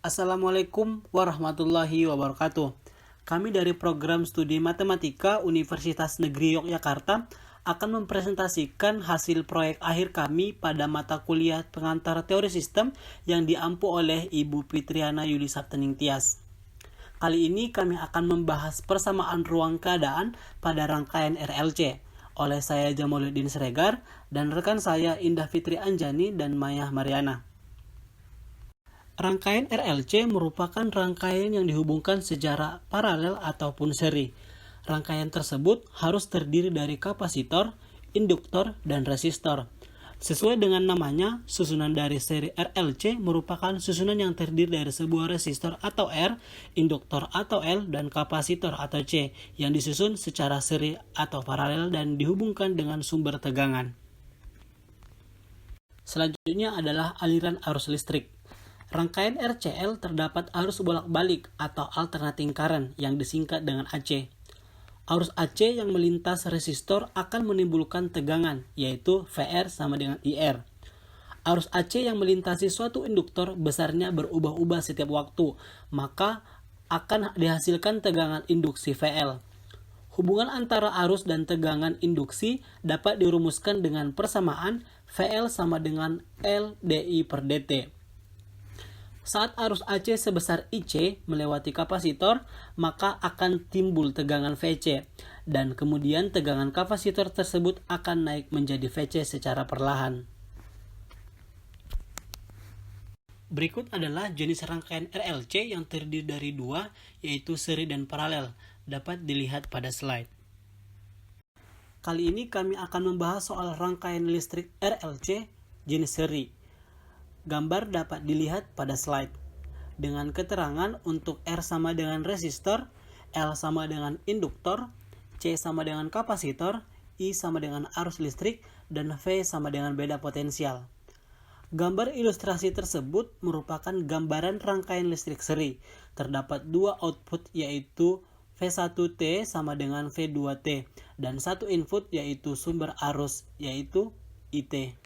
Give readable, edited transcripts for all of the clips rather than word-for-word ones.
Assalamualaikum warahmatullahi wabarakatuh. Kami dari program studi matematika Universitas Negeri Yogyakarta akan mempresentasikan hasil proyek akhir kami pada mata kuliah pengantar teori sistem yang diampu oleh Ibu Fitriana Yuli Sabtening Tias. Kali ini kami akan membahas persamaan ruang keadaan pada rangkaian RLC oleh saya Jamaluddin Sregar dan rekan saya Indah Fitri Anjani dan Maya Mariana. Rangkaian RLC merupakan rangkaian yang dihubungkan secara paralel ataupun seri. Rangkaian tersebut harus terdiri dari kapasitor, induktor, dan resistor. Sesuai dengan namanya, susunan dari seri RLC merupakan susunan yang terdiri dari sebuah resistor atau R, induktor atau L, dan kapasitor atau C yang disusun secara seri atau paralel dan dihubungkan dengan sumber tegangan. Selanjutnya adalah aliran arus listrik. Rangkaian RCL terdapat arus bolak-balik atau alternating current yang disingkat dengan AC. Arus AC yang melintas resistor akan menimbulkan tegangan, yaitu VR sama dengan IR. Arus AC yang melintasi suatu induktor besarnya berubah-ubah setiap waktu, maka akan dihasilkan tegangan induksi VL. Hubungan antara arus dan tegangan induksi dapat dirumuskan dengan persamaan VL sama dengan L dI per dt. Saat arus AC sebesar IC melewati kapasitor, maka akan timbul tegangan VC, dan kemudian tegangan kapasitor tersebut akan naik menjadi VC secara perlahan. Berikut adalah jenis rangkaian RLC yang terdiri dari dua, yaitu seri dan paralel, dapat dilihat pada slide. Kali ini kami akan membahas soal rangkaian listrik RLC jenis seri. Gambar dapat dilihat pada slide. Dengan keterangan untuk R sama dengan resistor, L sama dengan induktor, C sama dengan kapasitor, I sama dengan arus listrik, dan V sama dengan beda potensial. Gambar ilustrasi tersebut merupakan gambaran rangkaian listrik seri. Terdapat dua output yaitu V1T sama dengan V2T, dan satu input yaitu sumber arus yaitu IT.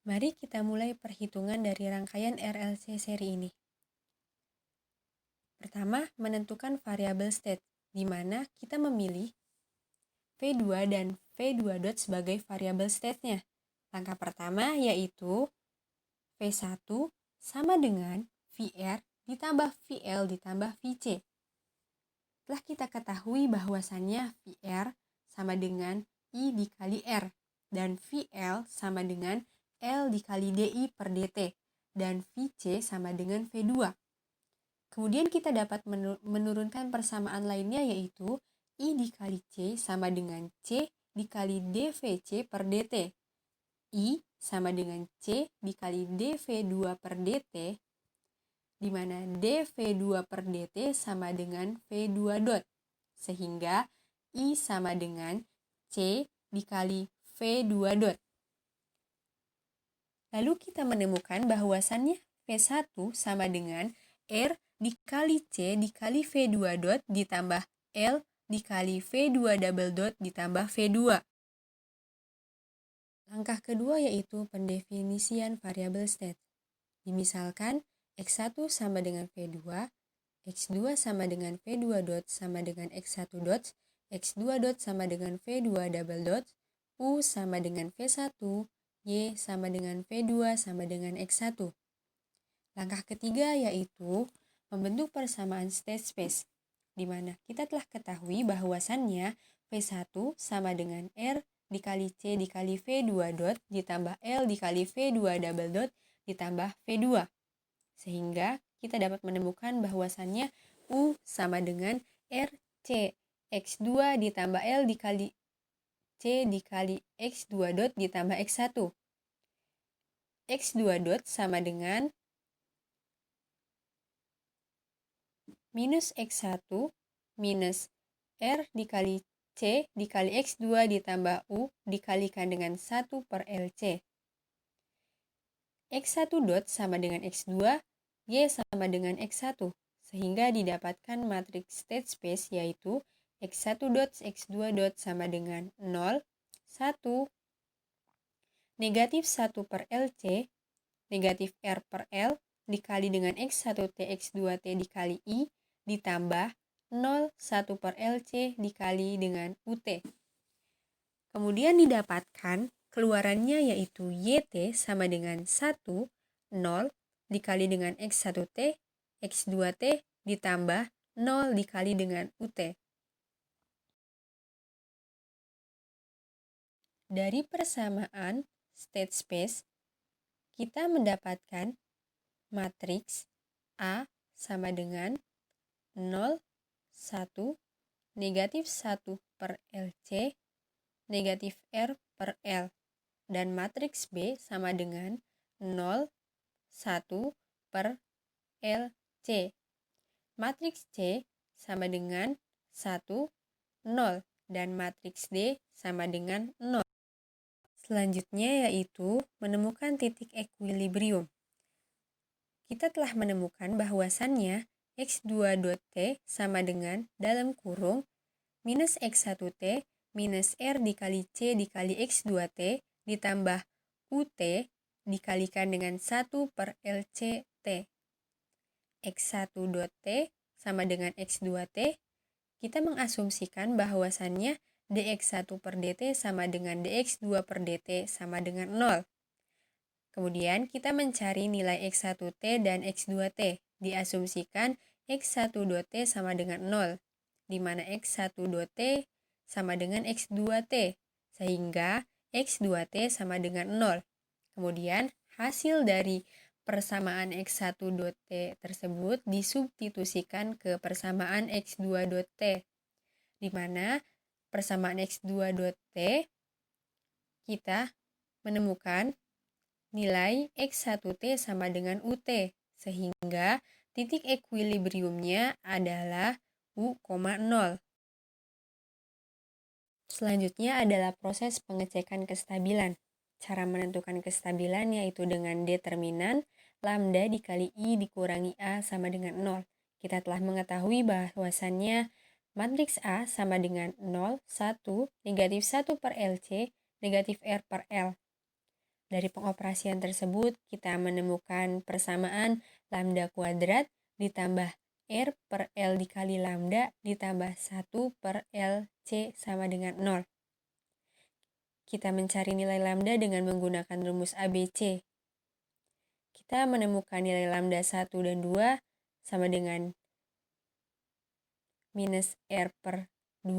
Mari kita mulai perhitungan dari rangkaian RLC seri ini. Pertama, menentukan variabel state, di mana kita memilih V2 dan V2 dot sebagai variabel state-nya. Langkah pertama yaitu V1 sama dengan VR ditambah VL ditambah VC. Telah kita ketahui bahwasannya VR sama dengan I dikali R, dan VL sama dengan L dikali DI per dt, dan VC sama dengan V2. Kemudian kita dapat menurunkan persamaan lainnya yaitu I dikali C sama dengan C dikali dVC per dt. I sama dengan C dikali dV2 per dt, di mana dV2 per dt sama dengan V2 dot, sehingga I sama dengan C dikali V2 dot. Lalu kita menemukan bahwasannya V1 sama dengan R dikali C dikali V2 dot ditambah L dikali V2 double dot ditambah V2. Langkah kedua yaitu pendefinisian variabel state. Dimisalkan X1 sama dengan V2, X2 sama dengan V2 dot sama dengan X1 dot, X2 dot sama dengan V2 double dot, U sama dengan V1, Y sama dengan V2 sama dengan X1. Langkah ketiga yaitu membentuk persamaan state space, di mana kita telah ketahui bahwasannya V1 sama dengan R dikali C dikali V2 dot ditambah L dikali V2 double dot ditambah V2. Sehingga kita dapat menemukan bahwasannya U sama dengan RC X2 ditambah L dikali C dikali X2 dot ditambah X1. X2 dot sama dengan minus X1 minus R dikali C dikali X2 ditambah U dikalikan dengan 1 per LC. X1 dot sama dengan X2, Y sama dengan X1, sehingga didapatkan matriks state space yaitu X1 dot X2 dot sama dengan 0, 1, negatif 1 per LC, negatif R per L, dikali dengan X1T X2T dikali I, ditambah 0, 1 per LC dikali dengan UT. Kemudian didapatkan keluarannya yaitu YT sama dengan 1, 0 dikali dengan X1T, X2T ditambah 0 dikali dengan UT. Dari persamaan state space, kita mendapatkan matriks A sama dengan 0, 1, negatif 1 per LC, negatif R per L, dan matriks B sama dengan 0, 1 per LC. Matriks C sama dengan 1, 0, dan matriks D sama dengan 0. Selanjutnya yaitu menemukan titik ekuilibrium. Kita telah menemukan bahwasannya X2.T sama dengan dalam kurung minus X1T minus R dikali C dikali X2T ditambah UT dikalikan dengan 1 per LCT. X1.T sama dengan X2T, kita mengasumsikan bahwasannya dx1 per dt sama dengan dx2 per dt sama dengan 0. Kemudian kita mencari nilai x1t dan x2t. Diasumsikan x1.t sama dengan 0, di mana x1.t sama dengan x2t, sehingga x2t sama dengan 0. Kemudian hasil dari persamaan x1.t tersebut disubstitusikan ke persamaan x2.t, di mana persamaan X2.T kita menemukan nilai X1T sama dengan UT, sehingga titik ekuilibriumnya adalah U,0. Selanjutnya adalah proses pengecekan kestabilan. Cara menentukan kestabilan yaitu dengan determinan lambda dikali I dikurangi A sama dengan 0. Kita telah mengetahui bahwasannya matriks A sama dengan 0, 1, negatif 1 per LC, negatif R per L. Dari pengoperasian tersebut, kita menemukan persamaan lambda kuadrat ditambah R per L dikali lambda ditambah 1 per LC sama dengan 0. Kita mencari nilai lambda dengan menggunakan rumus ABC. Kita menemukan nilai lambda 1 dan 2 sama dengan minus R per 2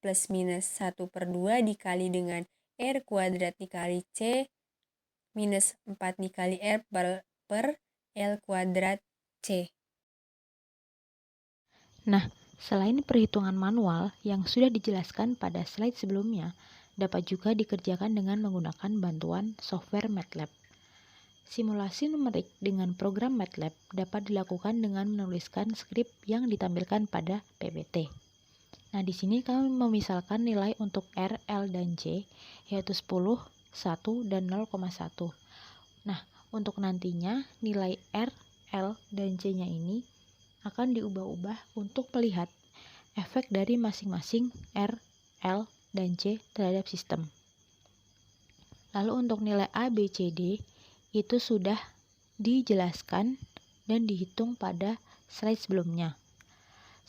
plus minus 1 per 2 dikali dengan R kuadrat dikali C minus 4 dikali R per L kuadrat C. Nah, selain perhitungan manual yang sudah dijelaskan pada slide sebelumnya, dapat juga dikerjakan dengan menggunakan bantuan software MATLAB. Simulasi numerik dengan program MATLAB dapat dilakukan dengan menuliskan skrip yang ditampilkan pada PPT. Nah, di sini kami memisalkan nilai untuk R, L, dan C, yaitu 10, 1, dan 0,1. Nah, untuk nantinya nilai R, L, dan C-nya ini akan diubah-ubah untuk melihat efek dari masing-masing R, L, dan C terhadap sistem. Lalu untuk nilai A, B, C, D itu sudah dijelaskan dan dihitung pada slide sebelumnya.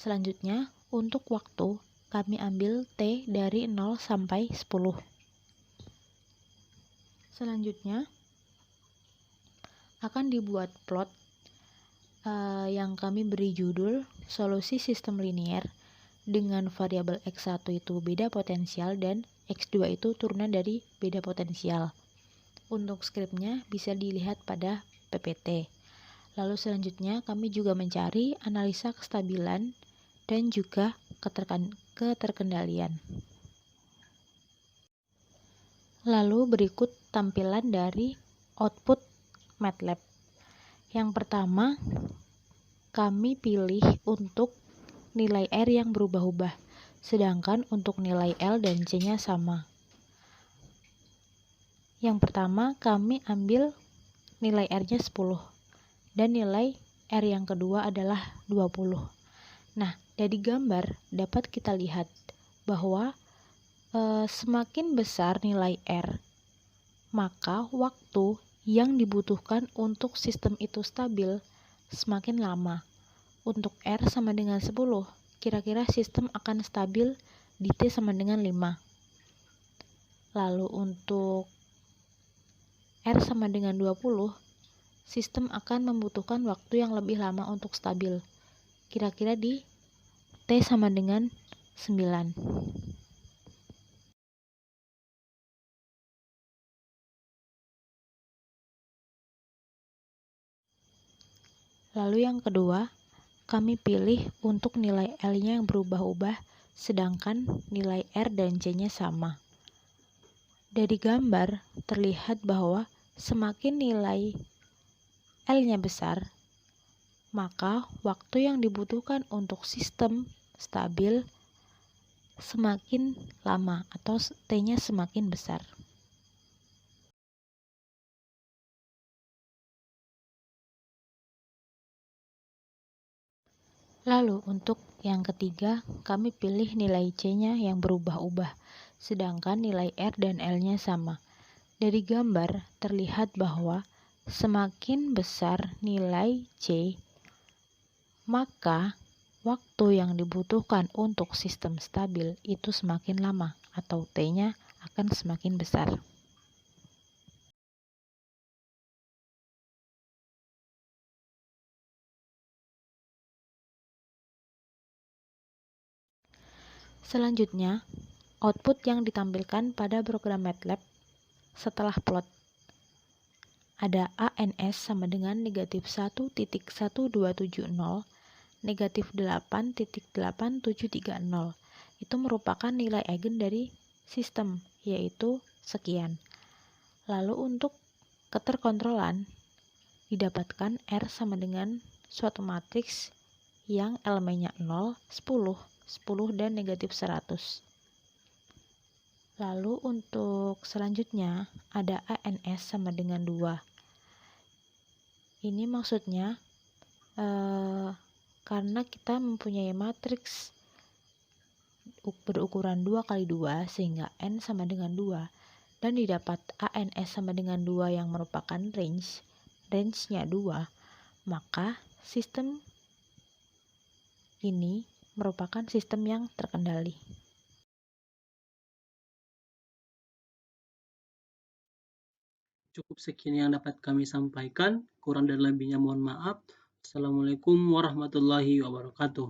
Selanjutnya, untuk waktu kami ambil T dari 0 sampai 10. Selanjutnya, akan dibuat plot yang kami beri judul solusi sistem linier dengan variabel X1 itu beda potensial dan X2 itu turunan dari beda potensial. Untuk skripnya bisa dilihat pada PPT. Lalu selanjutnya kami juga mencari analisa kestabilan dan juga keterkendalian. Lalu berikut tampilan dari output MATLAB. Yang pertama, kami pilih untuk nilai R yang berubah-ubah, sedangkan untuk nilai L dan C-nya sama. Yang pertama, kami ambil nilai R-nya 10, dan nilai R yang kedua adalah 20. Nah, dari gambar dapat kita lihat bahwa semakin besar nilai R, maka waktu yang dibutuhkan untuk sistem itu stabil semakin lama. Untuk R sama dengan 10, kira-kira sistem akan stabil di T sama dengan 5. Lalu untuk R sama dengan 20, sistem akan membutuhkan waktu yang lebih lama untuk stabil. Kira-kira di T sama dengan 9. Lalu yang kedua, kami pilih untuk nilai L-nya yang berubah-ubah, sedangkan nilai R dan C-nya sama. Dari gambar terlihat bahwa semakin nilai L-nya besar, maka waktu yang dibutuhkan untuk sistem stabil semakin lama atau T-nya semakin besar. Lalu untuk yang ketiga, kami pilih nilai C-nya yang berubah-ubah, sedangkan nilai R dan L-nya sama. Dari gambar terlihat bahwa semakin besar nilai C, maka waktu yang dibutuhkan untuk sistem stabil itu semakin lama atau T-nya akan semakin besar. Selanjutnya, output yang ditampilkan pada program MATLAB setelah plot. Ada ANS sama dengan negatif 1.1270, negatif 8.8730. Itu merupakan nilai eigen dari sistem, yaitu sekian. Lalu untuk keterkontrolan, didapatkan R sama dengan suatu matriks yang elemennya 0, 10, 10 dan negatif 100. Lalu untuk selanjutnya ada ANS sama dengan 2. Ini maksudnya karena kita mempunyai matriks berukuran 2 kali 2 sehingga N sama dengan 2 dan didapat ANS sama dengan 2 yang merupakan range-nya 2, maka sistem ini merupakan sistem yang terkendali. Cukup sekian yang dapat kami sampaikan. Kurang dan lebihnya mohon maaf. Assalamualaikum warahmatullahi wabarakatuh.